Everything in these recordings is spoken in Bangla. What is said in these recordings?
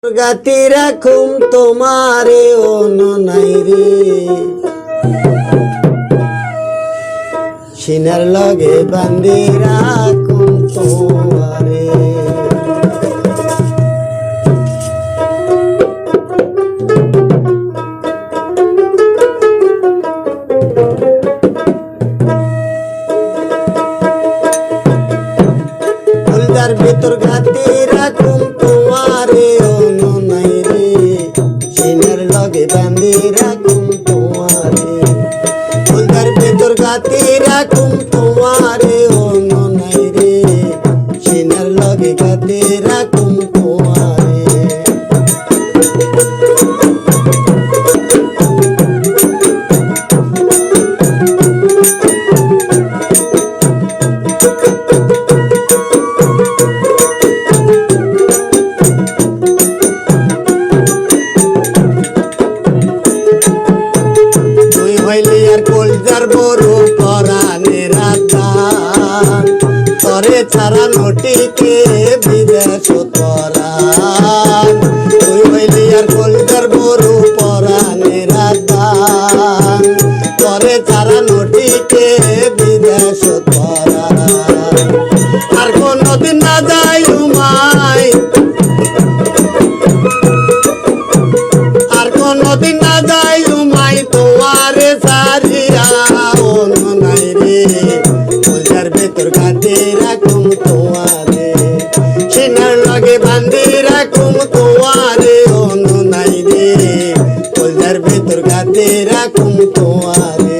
গাতি রাখুম তোমারে অনু নাই রে সিনার লগে বান্ধি রাখুম তোমারে ফুলদার ভিতর গাতি রাখুম তোমারে অনু নাই রে সিনার লগে বান্ধি রাখুম তোমারে ফুলদার ভিতর গাতি রাখুম তোমারে অনু নাই রে সিনার লগে গাতি রাখুম তোমারে কলজার বড় পরাণের রাতান তরে ছাড়া নটিকে বিদেশ তরান তুই হইলি আর কলজার বড় পরাণের রাতান তরে ছাড়া নটিকে বিদেশ তরান আর কোনদিন না যাই উমাই আর কোনদিন না যাই উমাই তোমারে সারিয়া অনু নাই রে ফুলদার ভেতর গাতি রাখুম তোমারে সিনার লগে বান্ধি রাখুম তোমারে অনু নাই রে ফুলদার ভেতর গাতি রাখুম তোমারে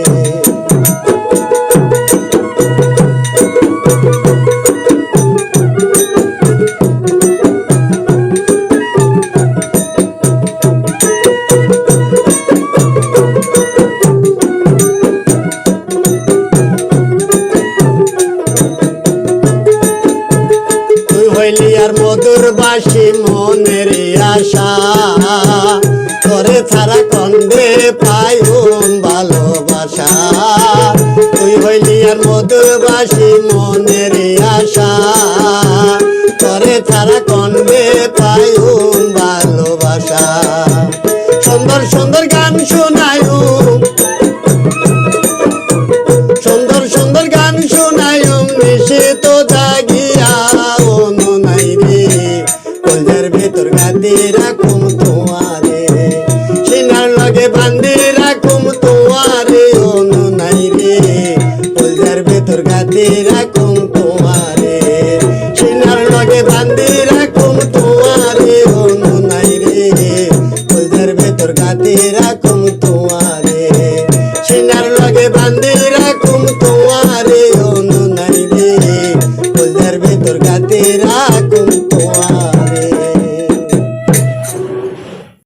হইলি আর মধুর বাসি মনের আশা তোরে ছাড়া কন্দে পাইম ভালোবাসা তুই হইলি আর মধুর বাসি মনের আশা তোরে ছাড়া কন্দে পাইম ভালোবাসা সুন্দর সুন্দর গান শোনায়ুম সুন্দর সুন্দর গান শোনায়ুম নিশিত জাগিয়া অনু নাই রে কলজার ভেতর গাতি রাখুম তোমারে সিনার লগে বান্ধি রাখুম তোমারে অনু নাই রে কলজার ভেতর গাতি রাখুম তোমারে সিনার লগে বান্ধি রাখুম তোমারে অনু নাই রে কলজার ভেতর গাতি রাখুম তোমারে সিনার লগে বান্ধি রাখুম তোমারে অনু নাই রে কলজার ভেতর গাতি রাখুম তোমারে।